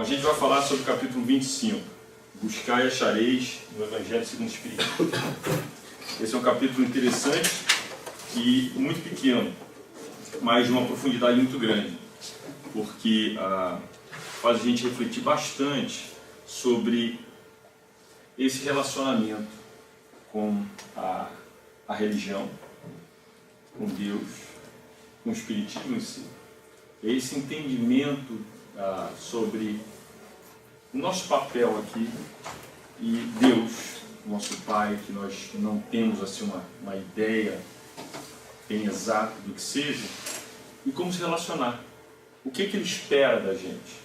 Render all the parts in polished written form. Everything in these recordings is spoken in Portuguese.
A gente vai falar sobre o capítulo 25. Buscai e achareis no Evangelho segundo o Espírito. Esse é um capítulo interessante e muito pequeno, mas de uma profundidade muito grande, porque faz a gente refletir bastante sobre esse relacionamento com a religião, com Deus, com o Espiritismo em si. Esse entendimento sobre o nosso papel aqui e Deus, nosso Pai, que nós não temos assim uma ideia bem exata do que seja, e como se relacionar. O que Ele espera da gente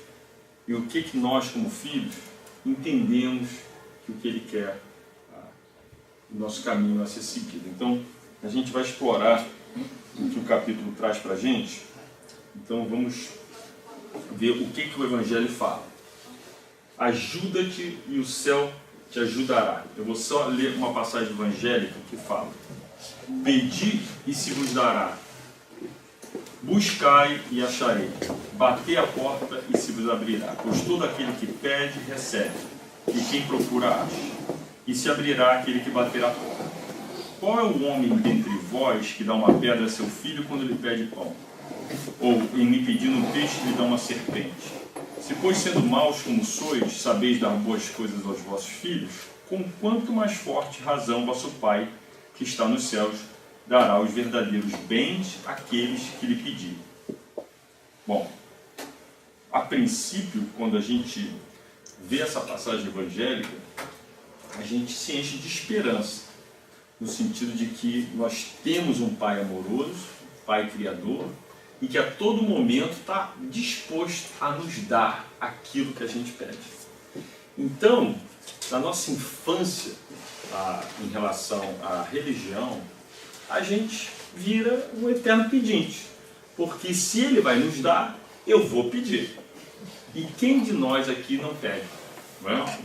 e o que nós, como filhos, entendemos que o que Ele quer, o nosso caminho a ser seguido. Então, a gente vai explorar o que o capítulo traz para a gente. Então, vamos ver o que o Evangelho fala. Ajuda-te e o céu te ajudará. Eu vou só ler uma passagem evangélica que fala: pedi e se vos dará, buscai e acharei, batei a porta e se vos abrirá. Pois todo aquele que pede, recebe, e quem procura, acha, e se abrirá aquele que bater a porta. Qual é o homem dentre vós que dá uma pedra a seu filho quando lhe pede pão? Ou, em lhe pedindo um peixe, lhe dá uma serpente? Se, pois, sendo maus como sois, sabeis dar boas coisas aos vossos filhos, com quanto mais forte razão vosso Pai, que está nos céus, dará os verdadeiros bens àqueles que lhe pedirem. Bom, a princípio, quando a gente vê essa passagem evangélica, a gente se enche de esperança, no sentido de que nós temos um Pai amoroso, Pai Criador, e que a todo momento está disposto a nos dar aquilo que a gente pede. Então, na nossa infância, em relação à religião, a gente vira um eterno pedinte, porque se Ele vai nos dar, eu vou pedir. E quem de nós aqui não pede? Não é?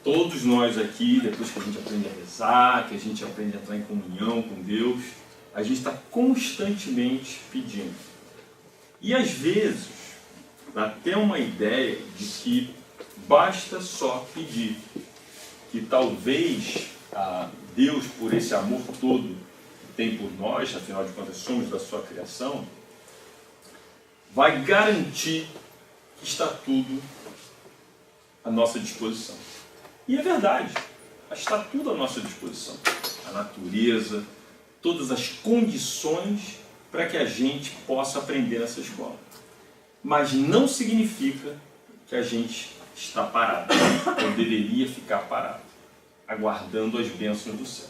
Todos nós aqui, depois que a gente aprende a rezar, que a gente aprende a entrar em comunhão com Deus, a gente está constantemente pedindo. E às vezes, dá até uma ideia de que basta só pedir. Que talvez Deus, por esse amor todo que tem por nós, afinal de contas somos da sua criação, vai garantir que está tudo à nossa disposição. E é verdade, está tudo à nossa disposição. A natureza, todas as condições para que a gente possa aprender nessa escola. Mas não significa que a gente está parado, ou deveria ficar parado, aguardando as bênçãos do céu.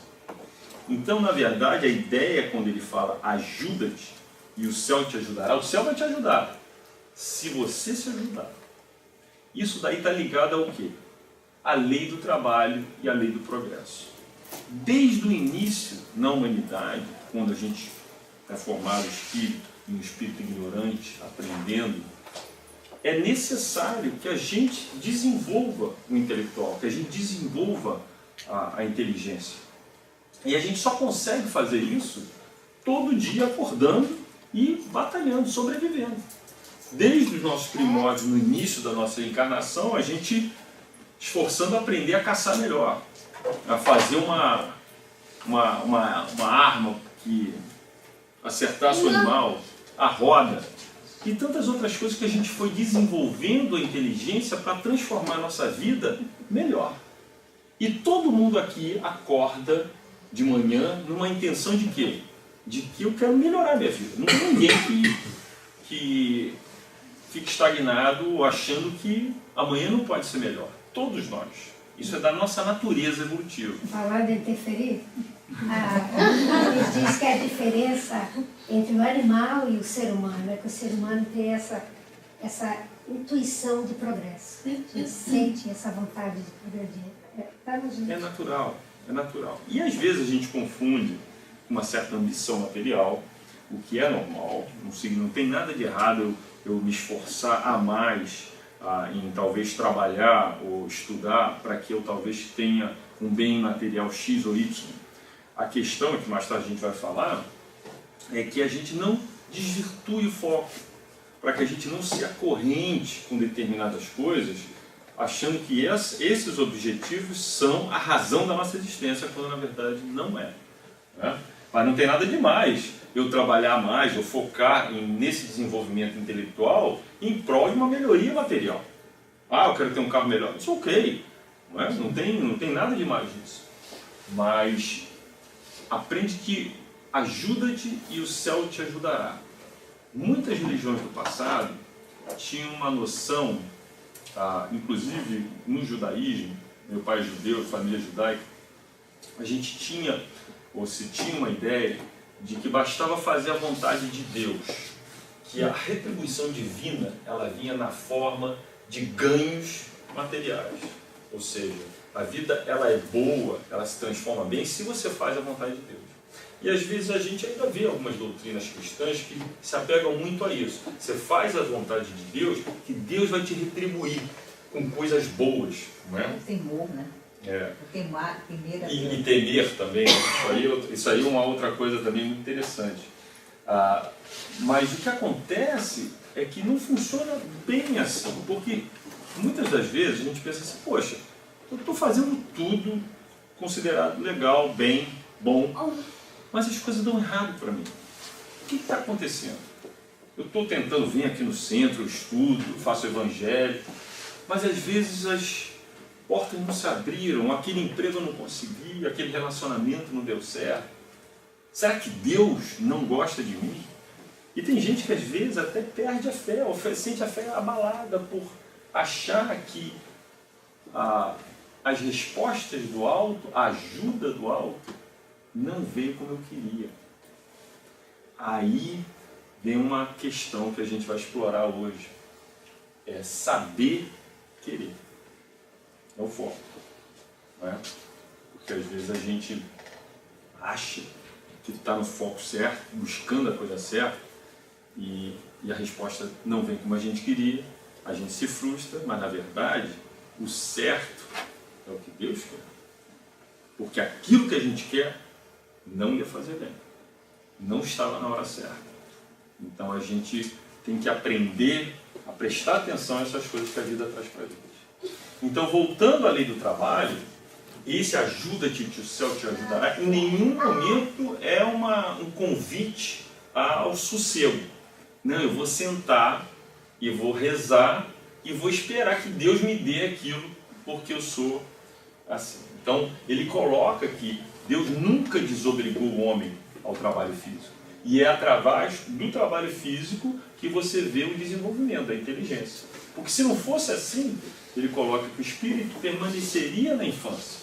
Então, na verdade, a ideia, quando ele fala ajuda-te e o céu te ajudará, o céu vai te ajudar, se você se ajudar. Isso daí está ligado ao quê? A lei do trabalho e a lei do progresso. Desde o início, na humanidade, quando a gente é formado espírito, em um espírito ignorante, aprendendo, é necessário que a gente desenvolva o intelectual, que a gente desenvolva a inteligência. E a gente só consegue fazer isso todo dia acordando e batalhando, sobrevivendo. Desde os nossos primórdios, no início da nossa encarnação, a gente esforçando a aprender a caçar melhor, a fazer uma arma que acertasse o animal, a roda, e tantas outras coisas que a gente foi desenvolvendo a inteligência para transformar a nossa vida melhor. E todo mundo aqui acorda de manhã numa intenção de quê? De que eu quero melhorar a minha vida. Não tem ninguém que fique estagnado achando que amanhã não pode ser melhor. Todos nós. Isso é da nossa natureza evolutiva. Falar de interferir, ele diz que a diferença entre o animal e o ser humano é que o ser humano tem essa intuição de progresso. Ele sente essa vontade de progredir. É natural, é natural. E às vezes a gente confunde uma certa ambição material, o que é normal, não tem nada de errado eu me esforçar a mais em talvez trabalhar ou estudar para que eu talvez tenha um bem material X ou Y. A questão, que mais tarde a gente vai falar, é que a gente não desvirtue o foco. para que a gente não se acorrente com determinadas coisas, achando que esses objetivos são a razão da nossa existência, quando na verdade não é. Né? Mas não tem nada demais eu trabalhar mais, eu focar nesse desenvolvimento intelectual em prol de uma melhoria material. Eu quero ter um carro melhor. Isso é ok. Não é? Não tem nada demais nisso. Mas aprende que ajuda-te e o céu te ajudará. Muitas religiões do passado tinham uma noção, inclusive no judaísmo, meu pai é judeu, família judaica, a gente tinha, ou se tinha uma ideia de que bastava fazer a vontade de Deus, que a retribuição divina ela vinha na forma de ganhos materiais. Ou seja, a vida ela é boa, ela se transforma bem se você faz a vontade de Deus. E às vezes a gente ainda vê algumas doutrinas cristãs que se apegam muito a isso. Você faz a vontade de Deus, que Deus vai te retribuir com coisas boas. Não é? Temor, né? Temer e temer também. Isso aí é uma outra coisa também muito interessante. Mas o que acontece é que não funciona bem assim, porque muitas das vezes a gente pensa assim, poxa, eu estou fazendo tudo considerado legal, bem, bom, mas as coisas dão errado para mim. O que está acontecendo? Eu estou tentando vir aqui no centro, eu estudo, faço evangelho, mas às vezes as portas não se abriram, aquele emprego eu não consegui, aquele relacionamento não deu certo. Será que Deus não gosta de mim? E tem gente que às vezes até perde a fé, ou sente a fé abalada por achar que as respostas do alto, a ajuda do alto, não veio como eu queria. Aí vem uma questão que a gente vai explorar hoje. É saber querer. É o foco. Não é? Porque às vezes a gente acha que está no foco certo, buscando a coisa certa, e a resposta não vem como a gente queria, a gente se frustra, mas na verdade o certo é o que Deus quer. Porque aquilo que a gente quer não ia fazer bem. Não estava na hora certa. Então a gente tem que aprender a prestar atenção a essas coisas que a vida traz para a gente. Então, voltando à lei do trabalho, esse ajuda-te que o céu te ajudará, em nenhum momento é um convite ao sossego. Não, eu vou sentar e vou rezar e vou esperar que Deus me dê aquilo porque eu sou assim. Então, ele coloca que Deus nunca desobrigou o homem ao trabalho físico. E é através do trabalho físico que você vê o desenvolvimento da inteligência. Porque se não fosse assim, ele coloca que o espírito permaneceria na infância,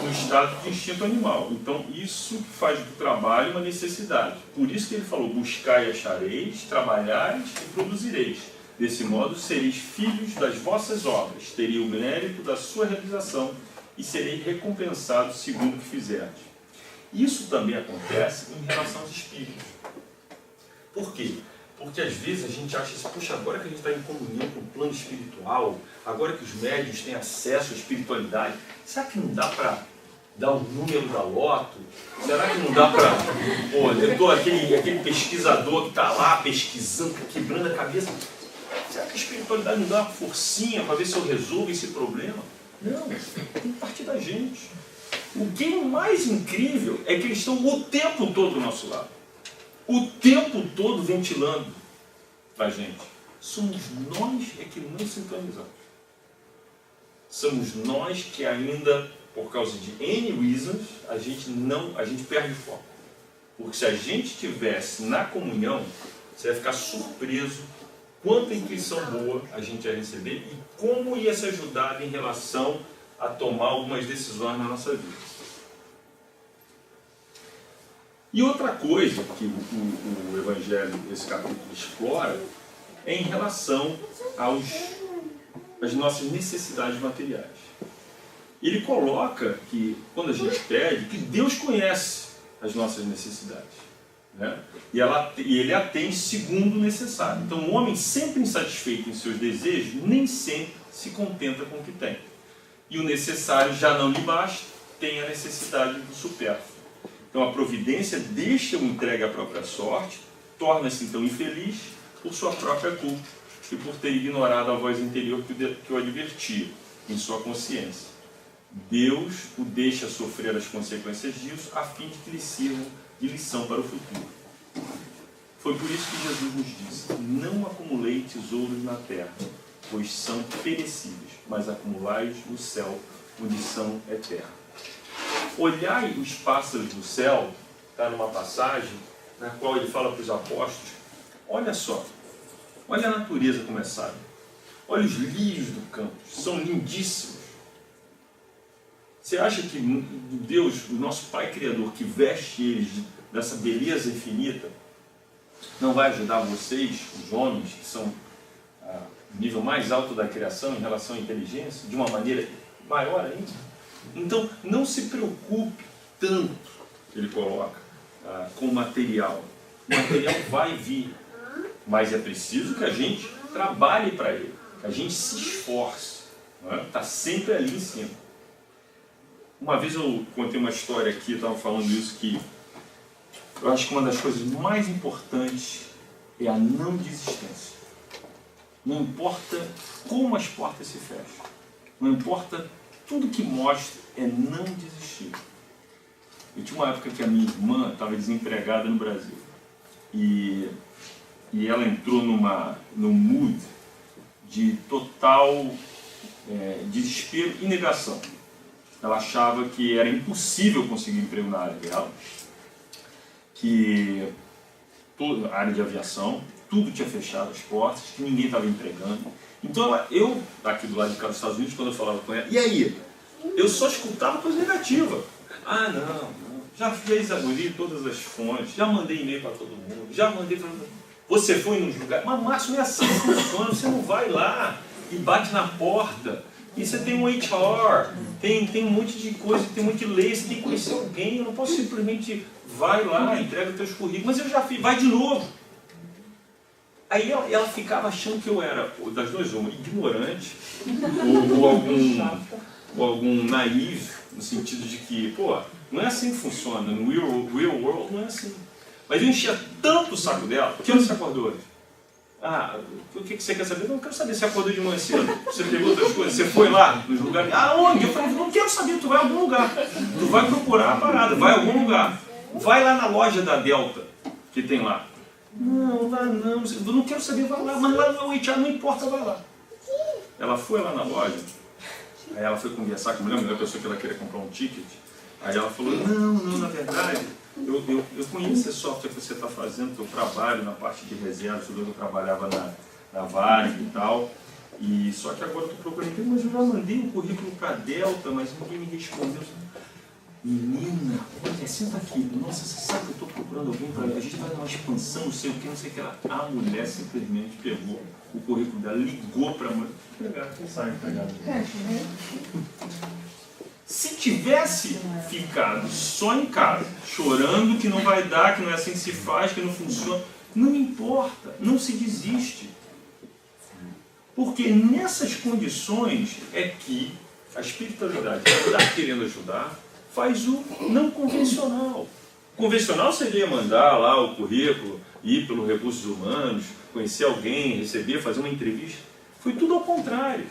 no estado de instinto animal. Então isso faz do trabalho uma necessidade. Por isso que ele falou, buscai e achareis, trabalhareis e produzireis. Desse modo sereis filhos das vossas obras, teria o mérito da sua realização e sereis recompensados segundo o que fizerdes. Isso também acontece em relação aos espíritos. Por quê? Porque às vezes a gente acha assim, poxa, agora que a gente está em comunhão com o plano espiritual, agora que os médiuns têm acesso à espiritualidade, será que não dá para dar o número da loto? Será que não dá para... eu estou aquele pesquisador que está lá pesquisando, quebrando a cabeça. Será que a espiritualidade não dá uma forcinha para ver se eu resolvo esse problema? Não, tem que partir da gente. O que é mais incrível é que eles estão o tempo todo do nosso lado. O tempo todo ventilando para a gente. Somos nós é que não sintonizamos. Somos nós que ainda, por causa de N reasons, a gente perde o foco. Porque se a gente estivesse na comunhão, você vai ficar surpreso quanta intuição boa a gente ia receber e como ia ser ajudado em relação a tomar algumas decisões na nossa vida. E outra coisa que o Evangelho, esse capítulo, explora é em relação às nossas necessidades materiais. Ele coloca que, quando a gente pede, que Deus conhece as nossas necessidades. Né? E ele atende segundo o necessário. Então, o homem sempre insatisfeito em seus desejos, nem sempre se contenta com o que tem. E o necessário já não lhe basta, tem a necessidade do supérfluo. Então a providência deixa o entregue à própria sorte, torna-se então infeliz, por sua própria culpa e por ter ignorado a voz interior que o advertia em sua consciência. Deus o deixa sofrer as consequências disso a fim de que lhe sirva de lição para o futuro. Foi por isso que Jesus nos disse: não acumulei tesouros na terra, pois são perecíveis, mas acumulai-os no céu, onde são eternos. Olhai os pássaros do céu, está numa passagem na qual ele fala para os apóstolos: olha só, olha a natureza como é sábia, olha os lírios do campo, são lindíssimos. Você acha que Deus, o nosso Pai Criador, que veste eles dessa beleza infinita, não vai ajudar vocês, os homens, que são o nível mais alto da criação em relação à inteligência, de uma maneira maior ainda? Então, não se preocupe tanto, ele coloca, com o material. O material vai vir, mas é preciso que a gente trabalhe para ele, que a gente se esforce. Está sempre ali em cima. Uma vez eu contei uma história aqui, eu estava falando isso, que eu acho que uma das coisas mais importantes é a não desistência. Não importa como as portas se fecham, não importa tudo que mostra, é não desistir. Eu tinha uma época que a minha irmã estava desempregada no Brasil e ela entrou num mood de total desespero e negação. Ela achava que era impossível conseguir emprego na área dela, que toda a área de aviação, tudo tinha fechado as portas, que ninguém estava empregando. Então eu, aqui do lado de cá dos Estados Unidos, quando eu falava com ela, e aí? Eu só escutava coisa negativa. Ah, não, já exauri todas as fontes, já mandei e-mail para todo mundo, já mandei para... Você foi nos lugares... Mas Márcio, não é assim que funciona, você não vai lá e bate na porta. E você tem um HR, tem um monte de coisa, tem um monte de lei, você tem que conhecer alguém, eu não posso simplesmente vai lá, entrega os teus currículos, mas eu já fiz, vai de novo. Aí ela ficava achando que eu era, das duas uma, ignorante, ou algum naive, no sentido de que, pô, não é assim que funciona, no real world não é assim. Mas eu enchia tanto o saco dela, que hora você acordou hoje? Ah, o que você quer saber? Não quero saber se acordou de manhã cedo. Você pegou outras coisas? Você foi lá nos lugares? Aonde? Eu falei, não quero saber, tu vai a algum lugar. Tu vai procurar a parada, vai a algum lugar. Vai lá na loja da Delta, que tem lá. Não, vai não, eu não quero saber, vai lá. Mas lá no HR não importa, vai lá. Ela foi lá na loja, aí ela foi conversar com a mulher pessoa que ela queria comprar um ticket. Aí ela falou, não, na verdade... Eu conheço esse software que você está fazendo, que eu trabalho na parte de reservas, eu trabalhava na Varig e tal, e só que agora eu estou procurando emprego, mas eu já mandei um currículo para a Delta, mas ninguém me respondeu. Menina, olha, senta aqui, nossa, você sabe que eu estou procurando alguém para... A gente vai numa expansão, não sei o que lá. A mulher simplesmente pegou o currículo dela, ligou para a mulher, empregado, quem sabe empregado. Se tivesse ficado só em casa, chorando que não vai dar, que não é assim que se faz, que não funciona, não importa, não se desiste. Porque nessas condições é que a espiritualidade que está querendo ajudar faz o não convencional. Convencional seria mandar lá o currículo, ir pelos recursos humanos, conhecer alguém, receber, fazer uma entrevista. Foi tudo ao contrário,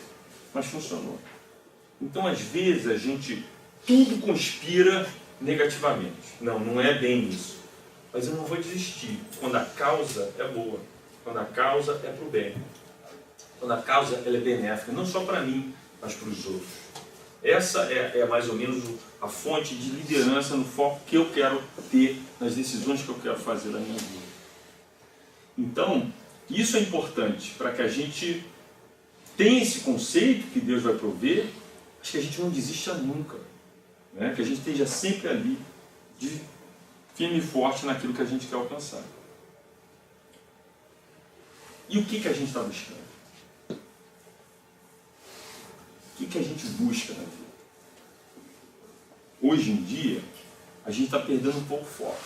mas funcionou. Então, às vezes, tudo conspira negativamente. Não é bem isso. Mas eu não vou desistir quando a causa é boa, quando a causa é para o bem, quando a causa ela é benéfica, não só para mim, mas para os outros. Essa é mais ou menos a fonte de liderança no foco que eu quero ter nas decisões que eu quero fazer na minha vida. Então, isso é importante para que a gente tenha esse conceito que Deus vai prover, mas que a gente não desista nunca, né? Que a gente esteja sempre ali, firme e forte naquilo que a gente quer alcançar. E o que a gente está buscando? O que a gente busca na vida? Hoje em dia, a gente está perdendo um pouco o foco.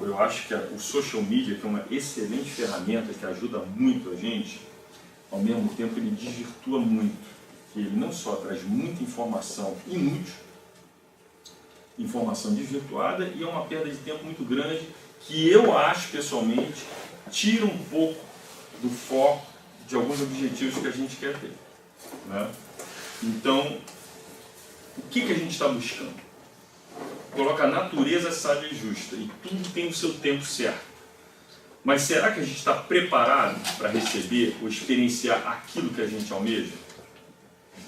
Eu acho que o social media, que é uma excelente ferramenta que ajuda muito a gente, ao mesmo tempo ele desvirtua muito. Que ele não só traz muita informação inútil, informação desvirtuada, e é uma perda de tempo muito grande, que eu acho pessoalmente tira um pouco do foco de alguns objetivos que a gente quer ter, né? Então, o que a gente está buscando? Coloca a natureza sábia e justa, e tudo tem o seu tempo certo. Mas será que a gente está preparado para receber ou experienciar aquilo que a gente almeja?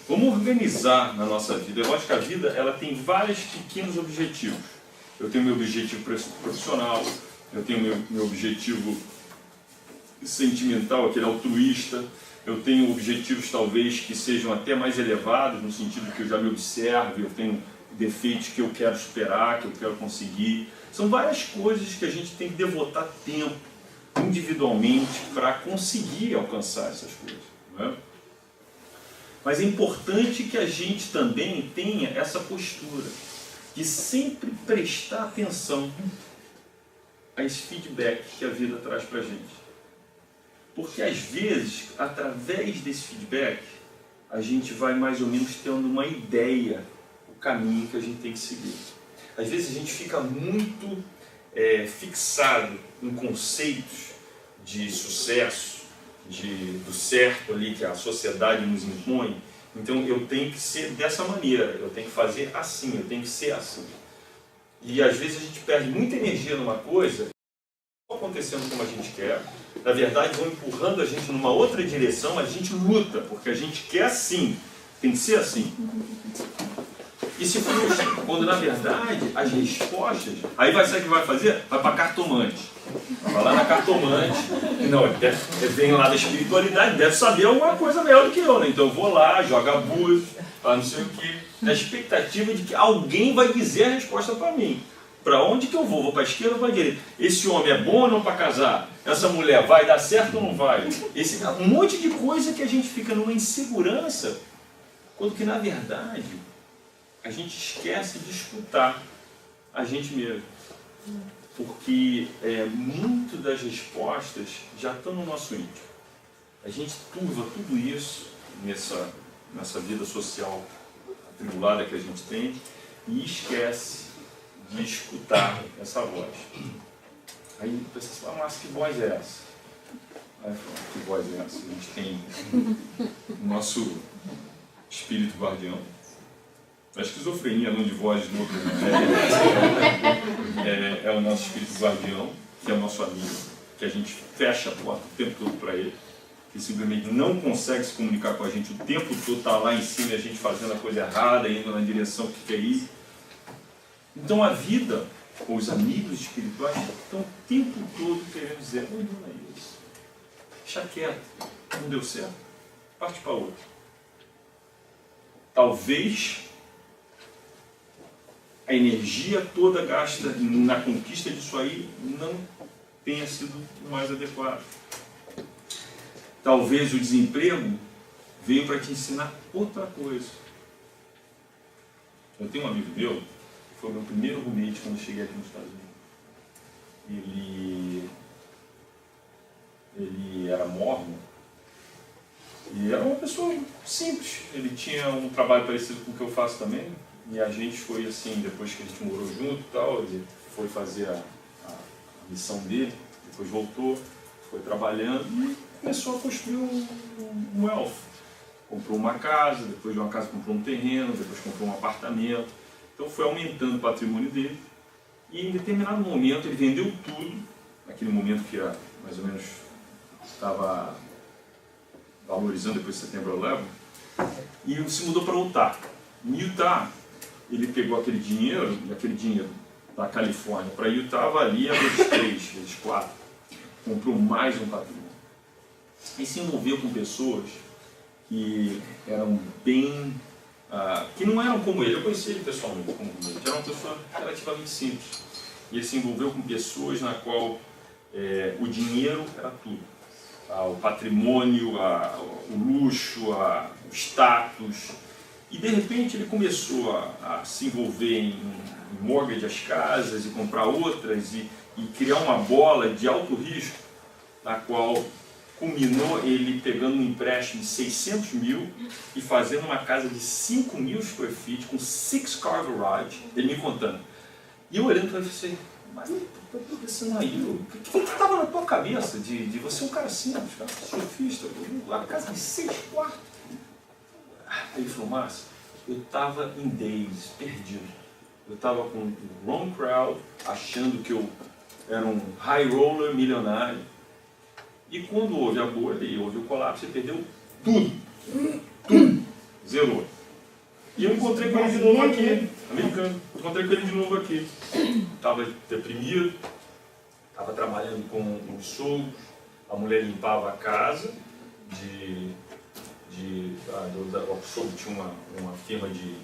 Vamos organizar na nossa vida. Eu acho que a vida ela tem vários pequenos objetivos. Eu tenho meu objetivo profissional, eu tenho meu objetivo sentimental, aquele altruísta, eu tenho objetivos talvez que sejam até mais elevados, no sentido que eu já me observo, eu tenho defeitos que eu quero superar, que eu quero conseguir. São várias coisas que a gente tem que devotar tempo individualmente para conseguir alcançar essas coisas, né? Mas é importante que a gente também tenha essa postura de sempre prestar atenção a esse feedback que a vida traz para a gente. Porque às vezes, através desse feedback, a gente vai mais ou menos tendo uma ideia do caminho que a gente tem que seguir. Às vezes a gente fica muito fixado em conceitos de sucesso, do certo ali que a sociedade nos impõe. Então eu tenho que ser dessa maneira, eu tenho que fazer assim, eu tenho que ser assim. E às vezes a gente perde muita energia numa coisa, não acontecendo como a gente quer, na verdade vão empurrando a gente numa outra direção, mas a gente luta, porque a gente quer assim, tem que ser assim. E se frustra, quando na verdade as respostas, aí vai saber o que vai fazer? Vai para cartomante. Vai lá na cartomante, não, ele vem lá da espiritualidade, deve saber alguma coisa melhor do que eu, né? Então eu vou lá, joga abuso, não sei o que, na expectativa de que alguém vai dizer a resposta para mim. Para onde que eu vou? Vou para a esquerda ou para a direita? Esse homem é bom ou não para casar? Essa mulher vai dar certo ou não vai? Um monte de coisa que a gente fica numa insegurança, quando que na verdade a gente esquece de escutar a gente mesmo. Porque muito das respostas já estão no nosso íntimo. A gente turva tudo isso nessa vida social atribulada que a gente tem e esquece de escutar essa voz. Aí você fala, mas que voz é essa? Aí fala, que voz é essa? A gente tem o nosso espírito guardião. A esquizofrenia não de voz de outro, é o nosso espírito guardião, que é o nosso amigo, que a gente fecha a porta o tempo todo para ele, que simplesmente não consegue se comunicar com a gente o tempo todo, está lá em cima e a gente fazendo a coisa errada, indo na direção que quer ir. Então a vida, ou os amigos espirituais, estão o tempo todo querendo dizer, não é isso, deixa quieto, não deu certo, parte para outra. Talvez a energia toda gasta na conquista disso aí não tenha sido o mais adequado. Talvez o desemprego veio para te ensinar outra coisa. Eu tenho um amigo meu, que foi o meu primeiro roommate quando eu cheguei aqui nos Estados Unidos. Ele era mórmon e era uma pessoa simples. Ele tinha um trabalho parecido com o que eu faço também. E a gente foi assim, depois que a gente morou junto e tal, ele foi fazer a missão dele, depois voltou, foi trabalhando e começou a construir um wealth. Comprou uma casa, depois de uma casa comprou um terreno, depois comprou um apartamento. Então foi aumentando o patrimônio dele e em determinado momento ele vendeu tudo, naquele momento que mais ou menos estava valorizando depois de Setembro 11, e se mudou para Utah. Em Utah, ele pegou aquele dinheiro da Califórnia para Utah, valia vezes 3, vezes 4. Comprou mais um patrimônio. E se envolveu com pessoas que eram bem... que não eram como ele. Eu conheci ele pessoalmente como ele. Era uma pessoa relativamente simples. E ele se envolveu com pessoas na qual o dinheiro era tudo. O patrimônio, o luxo, o status... E de repente ele começou a se envolver em mortgage as casas e comprar outras e criar uma bola de alto risco, na qual culminou ele pegando um empréstimo de 600 mil e fazendo uma casa de 5.000 square feet com 6-car garage, ele me contando. E eu olhando para ele e falei, mas eu tô pensando aí, o que estava na tua cabeça de você um cara simples, cara, surfista, a casa de 6 quartos? Aí ele falou, Márcio, eu estava em days, perdido. Eu estava com um wrong crowd, achando que eu era um high roller milionário. E quando houve a bolha e houve o colapso, ele perdeu tudo. Tudo. Zerou. E eu encontrei com ele de novo aqui, americano. Encontrei com ele de novo aqui. Estava deprimido, estava trabalhando com uns sogros, a mulher limpava a casa, o sogro tinha uma firma de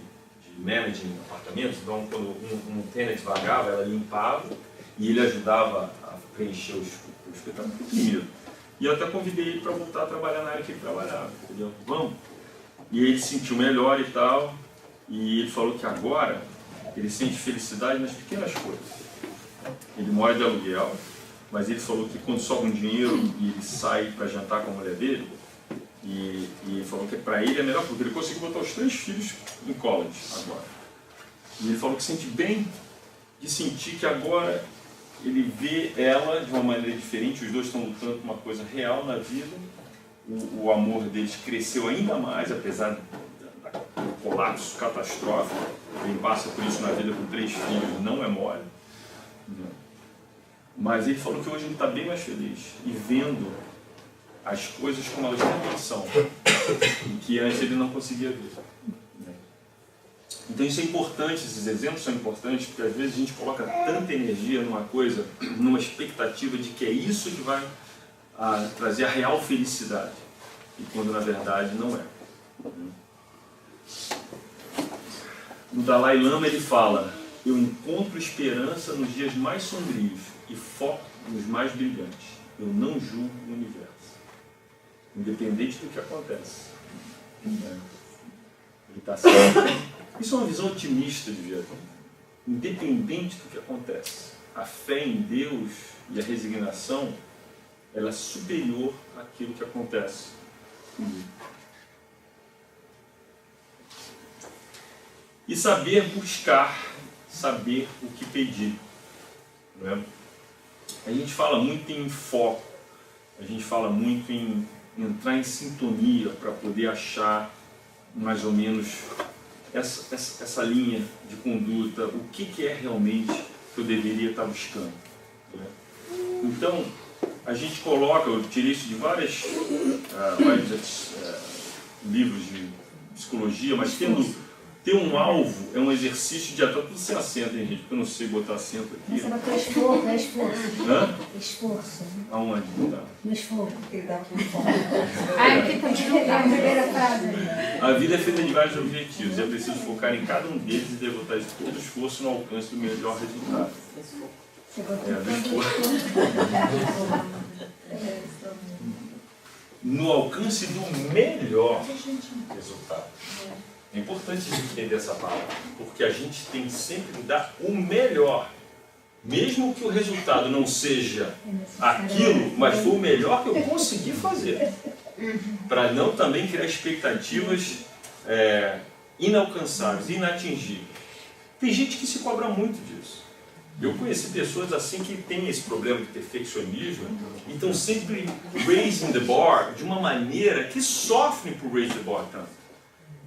managing apartamentos, então quando um tenant vagava, ela limpava e ele ajudava a preencher o espetáculo deprimido. E eu até convidei ele para voltar a trabalhar na área que ele trabalhava, entendeu? Vamos. E ele se sentiu melhor e tal, e ele falou que agora ele sente felicidade nas pequenas coisas. Ele mora de aluguel, mas ele falou que quando sobra um dinheiro e ele sai para jantar com a mulher dele, e ele falou que para ele é melhor porque ele conseguiu botar os 3 filhos em college agora. E ele falou que sente bem de sentir que agora ele vê ela de uma maneira diferente, os dois estão lutando por uma coisa real na vida, o amor deles cresceu ainda mais, apesar do colapso catastrófico. Quem passa por isso na vida com 3 filhos não é mole. Mas ele falou que hoje ele está bem mais feliz e vendo as coisas como elas realmente são, e que antes ele não conseguia ver. Então isso é importante, esses exemplos são importantes, porque às vezes a gente coloca tanta energia numa coisa, numa expectativa de que é isso que vai trazer a real felicidade, e quando na verdade não é. No Dalai Lama ele fala, eu encontro esperança nos dias mais sombrios e foco nos mais brilhantes. Eu não julgo o universo, independente do que acontece. Ele está certo. Isso é uma visão otimista de vida. Independente do que acontece, a fé em Deus e a resignação, ela é superior àquilo que acontece comigo. E saber buscar, saber o que pedir. Não é? A gente fala muito em foco, a gente fala muito em entrar em sintonia para poder achar mais ou menos essa linha de conduta, o que é realmente que eu deveria estar buscando. Né? Então, a gente coloca, eu tirei isso de vários livros de psicologia, mas ter um alvo é um exercício de até tudo sem acento, hein, gente? Porque eu não sei botar acento aqui. Você botou esforço, é esforço. Hã? Esforço. Aonde? Tá. No esforço. Aqui também. A primeira frase. A vida é feita de vários objetivos e é preciso focar em cada um deles e devotar todo o esforço no alcance do melhor resultado. Você botou Do todo esforço. No alcance do melhor resultado. É importante a gente entender essa palavra, porque a gente tem sempre que dar o melhor. Mesmo que o resultado não seja aquilo, mas foi o melhor que eu consegui fazer. Para não também criar expectativas inalcançáveis, inatingíveis. Tem gente que se cobra muito disso. Eu conheci pessoas assim que têm esse problema de perfeccionismo e estão sempre raising the bar de uma maneira que sofrem por raise the bar tanto.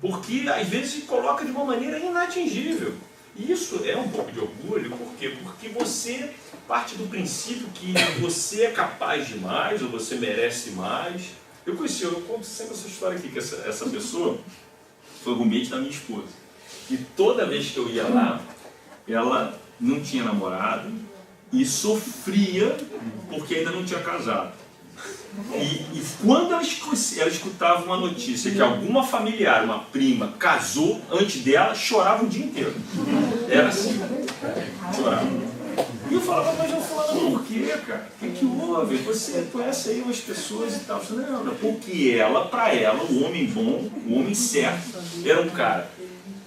Porque às vezes se coloca de uma maneira inatingível. E isso é um pouco de orgulho, por quê? Porque você parte do princípio que você é capaz de mais, ou você merece mais. Eu conto sempre essa história aqui, que essa pessoa foi roommate da minha esposa. E toda vez que eu ia lá, ela não tinha namorado e sofria porque ainda não tinha casado. E quando ela escutava uma notícia que alguma familiar, uma prima, casou antes dela, chorava o dia inteiro. Era assim. Chorava. E eu falava, mas eu falava, por quê, cara? O que houve? Você conhece aí umas pessoas e tal. Eu falei, não, porque ela, pra ela, o homem bom, o homem certo, era um cara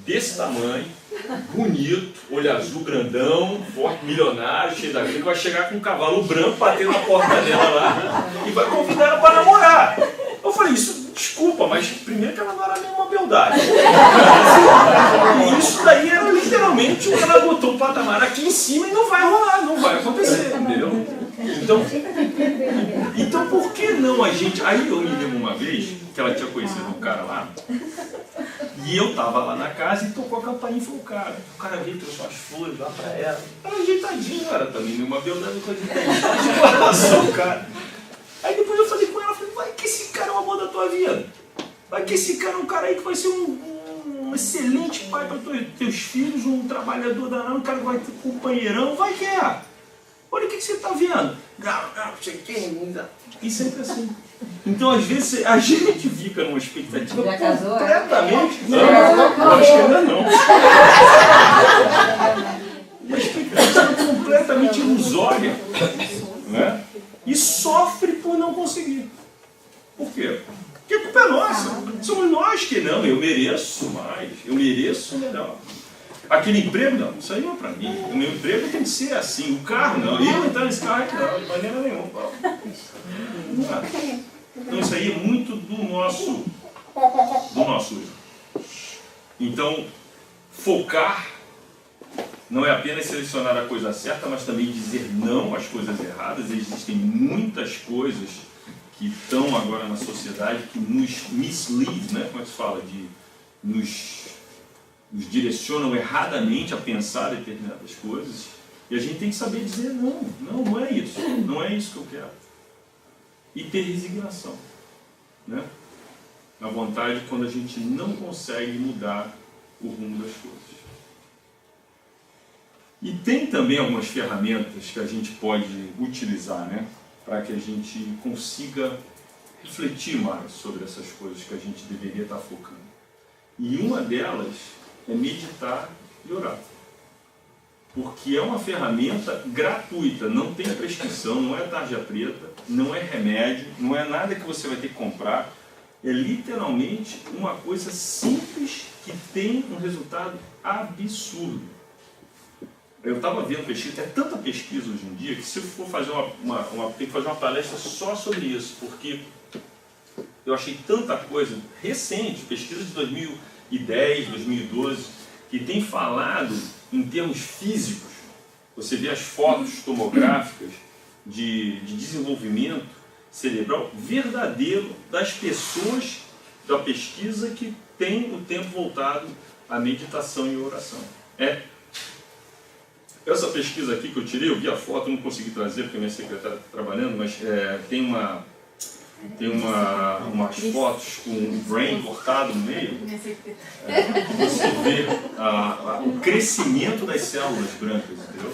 desse tamanho, bonito, olho azul, grandão, forte, milionário, cheio da vida, que vai chegar com um cavalo branco, bater na porta dela lá e vai convidar ela para namorar. Eu falei, isso desculpa, mas primeiro que ela não era nenhuma beldade. E isso daí era literalmente o que ela botou o patamar aqui em cima e não vai rolar, não vai acontecer, entendeu? Então por que não a gente... Aí eu me lembro uma vez que ela tinha conhecido um cara lá, e eu tava lá na casa e tocou a campainha e falou, cara, o cara veio, trouxe umas flores lá pra ela. Ela ajeitadinha, era também nenhuma beldade, coisa de relação, cara. Aí depois eu falei com ela, falei, vai que esse cara é o amor da tua vida. Vai que esse cara é um cara aí que vai ser um excelente pai para teus filhos, um trabalhador danado, um cara que vai ter companheirão, vai que é. Olha o que você está vendo. Não sei quem. E sempre assim. Então, às vezes, a gente fica numa expectativa Já casou, completamente... é? Não, acho que ainda não. Uma expectativa completamente ilusória. Né? E sofre por não conseguir. Por quê? Porque a culpa é nossa. Somos nós que não. Eu mereço mais. Eu mereço melhor. Aquele emprego, não. Isso aí não é pra mim. O meu emprego tem que ser assim. O carro, não. Eu entrar nesse carro aqui, não. De maneira nenhuma. Não é. Então isso aí é muito do nosso erro. Então, focar não é apenas selecionar a coisa certa, mas também dizer não às coisas erradas. Existem muitas coisas que estão agora na sociedade que nos mislead, né? Como é que se fala? Nos direcionam erradamente a pensar determinadas coisas. E a gente tem que saber dizer não. Não é isso. Não é isso que eu quero. E ter resignação. Né? Na vontade quando a gente não consegue mudar o rumo das coisas. E tem também algumas ferramentas que a gente pode utilizar, né, para que a gente consiga refletir mais sobre essas coisas que a gente deveria estar focando. E uma delas é meditar e orar. Porque é uma ferramenta gratuita, não tem prescrição, não é tarja preta, não é remédio, não é nada que você vai ter que comprar. É literalmente uma coisa simples que tem um resultado absurdo. Eu estava vendo pesquisa, tem tanta pesquisa hoje em dia que se eu for fazer tem que fazer uma palestra só sobre isso, porque eu achei tanta coisa recente, pesquisa de 2010, 2012, que tem falado em termos físicos. Você vê as fotos tomográficas de desenvolvimento cerebral verdadeiro das pessoas da pesquisa que tem o tempo voltado à meditação e oração. Essa pesquisa aqui que eu tirei, eu vi a foto, não consegui trazer porque minha secretária está trabalhando, mas tem umas fotos com o brain cortado no meio. Você vê o crescimento das células brancas, entendeu?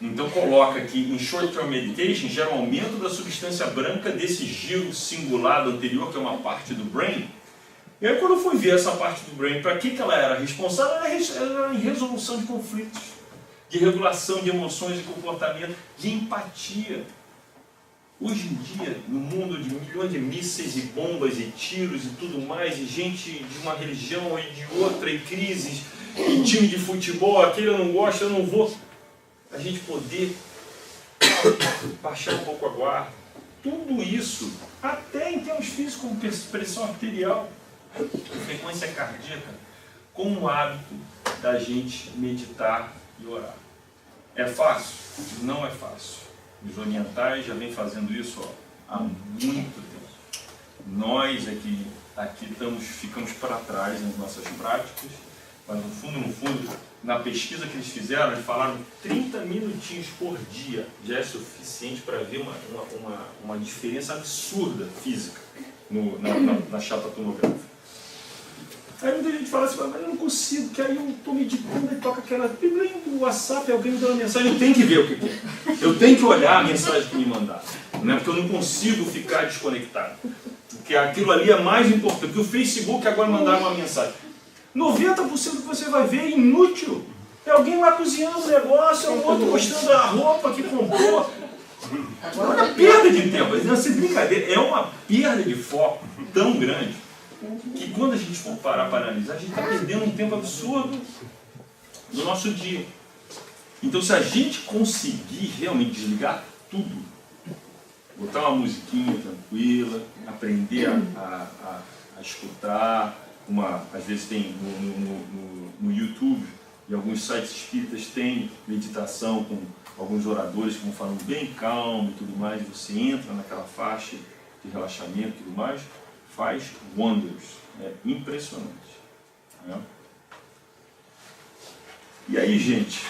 Então coloca aqui, em short-term meditation, gera um aumento da substância branca desse giro singular do anterior, que é uma parte do brain. E aí quando eu fui ver essa parte do brain, para que ela era responsável, ela era em resolução de conflitos, de regulação de emoções e comportamento, de empatia. Hoje em dia, no mundo de milhões de mísseis e bombas e tiros e tudo mais, e gente de uma religião e de outra, e crises, e time de futebol, aquele eu não gosto, eu não vou. A gente poder baixar um pouco a guarda. Tudo isso, até em termos físicos, como pressão arterial, frequência cardíaca, com um hábito da gente meditar e orar. É fácil? Não é fácil. Os orientais já vêm fazendo isso há muito tempo. Nós aqui ficamos para trás nas nossas práticas, mas no fundo, na pesquisa que eles fizeram, eles falaram 30 minutinhos por dia já é suficiente para ver uma diferença absurda física na chapa tomográfica. Aí muita gente fala assim, mas eu não consigo, que aí eu estou meditando e toca aquela... do WhatsApp, alguém me dá uma mensagem, eu tenho que ver o que é. Eu tenho que olhar a mensagem que me mandaram, né? Porque eu não consigo ficar desconectado. Porque aquilo ali é mais importante. Porque o Facebook agora mandaram uma mensagem. 90% do que você vai ver é inútil. É alguém lá cozinhando o negócio, é o outro mostrando a roupa que comprou. É uma perda de tempo. Essa brincadeira é uma perda de foco tão grande que quando a gente for parar para analisar, a gente está perdendo um tempo absurdo do nosso dia. Então, se a gente conseguir realmente desligar tudo, botar uma musiquinha tranquila, aprender a escutar. Às vezes tem no YouTube e alguns sites espíritas tem meditação com alguns oradores que vão falando bem calmo e tudo mais. Você entra naquela faixa de relaxamento e tudo mais, faz wonders. É impressionante. Né? E aí, gente?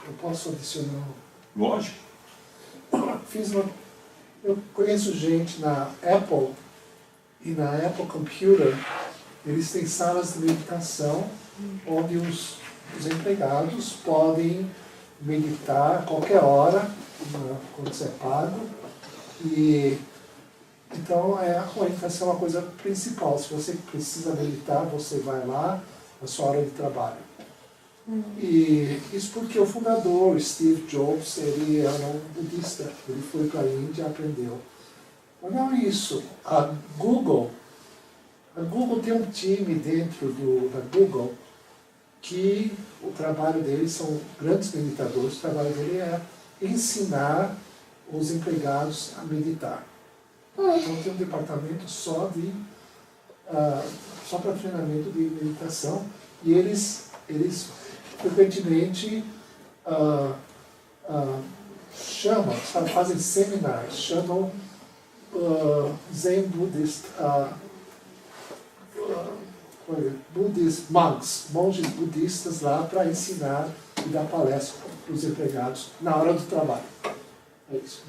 Eu posso adicionar? Lógico. Eu conheço gente na Apple e na Apple Computer, eles têm salas de meditação onde os empregados podem meditar a qualquer hora, quando você é pago. E então a orientação é uma coisa principal. Se você precisa meditar, você vai lá na sua hora de trabalho. E isso porque o fundador, Steve Jobs, ele era um budista. Ele foi para a Índia e aprendeu. Mas não isso. A Google tem um time dentro da Google que o trabalho deles são grandes meditadores. O trabalho dele é ensinar os empregados a meditar. Então tem um departamento só para treinamento de meditação, e eles frequentemente chamam, fazem seminários, chamam Zen Buddhist, Buddhist monks, monges budistas lá para ensinar e dar palestra para os empregados na hora do trabalho. É isso.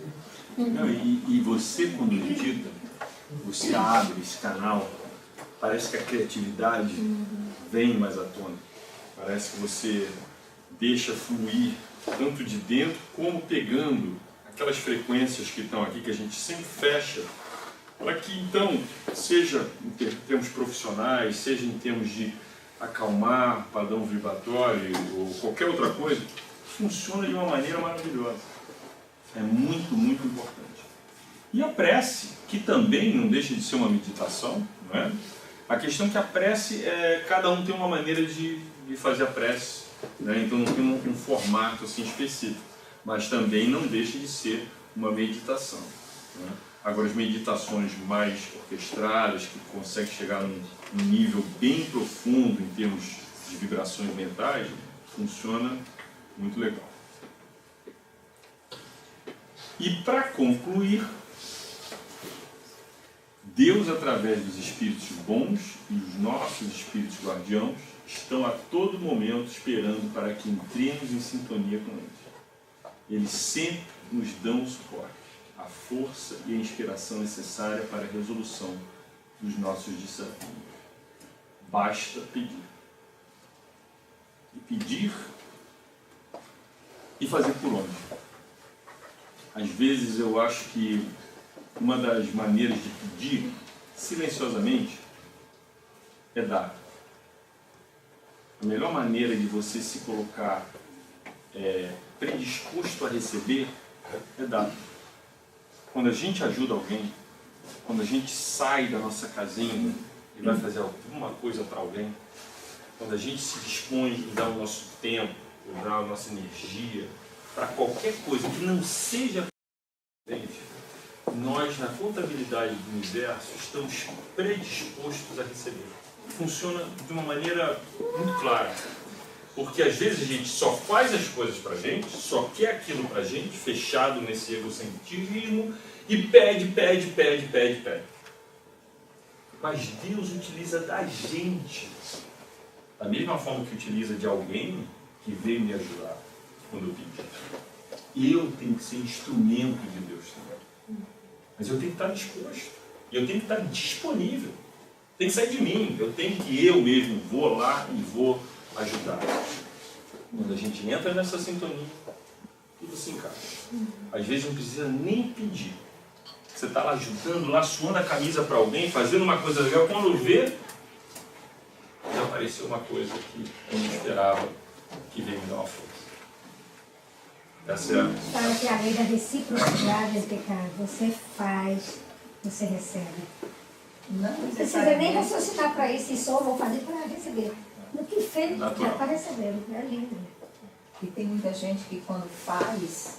Não, e você, quando medita, você abre esse canal, parece que a criatividade vem mais à tona. Parece que você deixa fluir tanto de dentro como pegando aquelas frequências que estão aqui, que a gente sempre fecha, para que então, seja em termos profissionais, seja em termos de acalmar, padrão vibratório ou qualquer outra coisa, funciona de uma maneira maravilhosa. É muito, muito importante. E a prece, que também não deixa de ser uma meditação, não é? A questão é que a prece, cada um tem uma maneira de fazer a prece, né? Então não tem um formato assim específico, mas também não deixa de ser uma meditação, né? Agora, as meditações mais orquestradas, que conseguem chegar num nível bem profundo em termos de vibrações mentais, funciona muito legal. E para concluir, Deus, através dos espíritos bons e os nossos espíritos guardiãos, estão a todo momento esperando para que entremos em sintonia com eles. Eles sempre nos dão o suporte, a força e a inspiração necessária para a resolução dos nossos desafios. Basta pedir. E pedir e fazer por onde? Às vezes eu acho que uma das maneiras de pedir silenciosamente é dar. A melhor maneira de você se colocar predisposto a receber é dar. Quando a gente ajuda alguém, quando a gente sai da nossa casinha e vai fazer alguma coisa para alguém, quando a gente se dispõe em dar o nosso tempo, ou dar a nossa energia para qualquer coisa que não seja presente, nós, na contabilidade do universo, estamos predispostos a receber. Funciona de uma maneira muito clara. Porque às vezes a gente só faz as coisas pra gente, só quer aquilo pra gente, fechado nesse egocentrismo, e pede. Mas Deus utiliza da gente, da mesma forma que utiliza de alguém que veio me ajudar quando eu pedi. Eu tenho que ser instrumento de Deus também. Mas eu tenho que estar disposto. E eu tenho que estar disponível. Tem que sair de mim. Eu mesmo vou lá e vou ajudar. Quando a gente entra nessa sintonia, tudo se encaixa. Às vezes não precisa nem pedir. Você está lá ajudando, lá suando a camisa para alguém, fazendo uma coisa legal. Quando vê, já apareceu uma coisa que eu não esperava, que veio me dar uma força. Tá certo? Fala que a lei da reciprocidade é pecado. Você faz, você recebe. Não precisa nem raciocinar para isso, e só vou fazer para receber. No que fez, já está recebendo. É lindo. E tem muita gente que quando faz,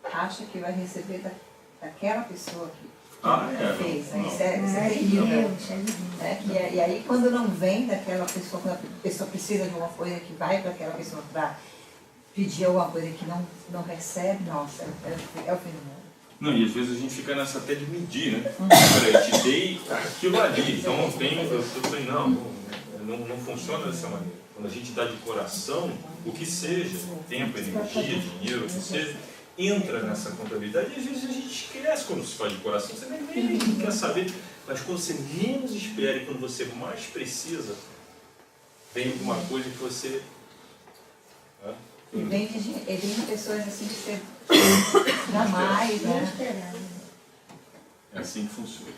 acha que vai receber daquela pessoa que fez. Né? Isso é terrível. Né? E aí quando não vem daquela pessoa, quando a pessoa precisa de alguma coisa, que vai para aquela pessoa para pedir alguma coisa que não recebe, nossa, é o fim do mundo. Não, e às vezes a gente fica nessa até de medir, né? Peraí, te dei aquilo ali, então não tem. Eu falei, não funciona dessa maneira. Quando a gente dá de coração, o que seja, tempo, energia, dinheiro, o que seja, entra nessa contabilidade e às vezes a gente esquece quando se faz de coração. Você nem quer saber, mas quando você menos espera e quando você mais precisa, vem alguma coisa que você. E vem de pessoas assim que você jamais, né? É assim que funciona.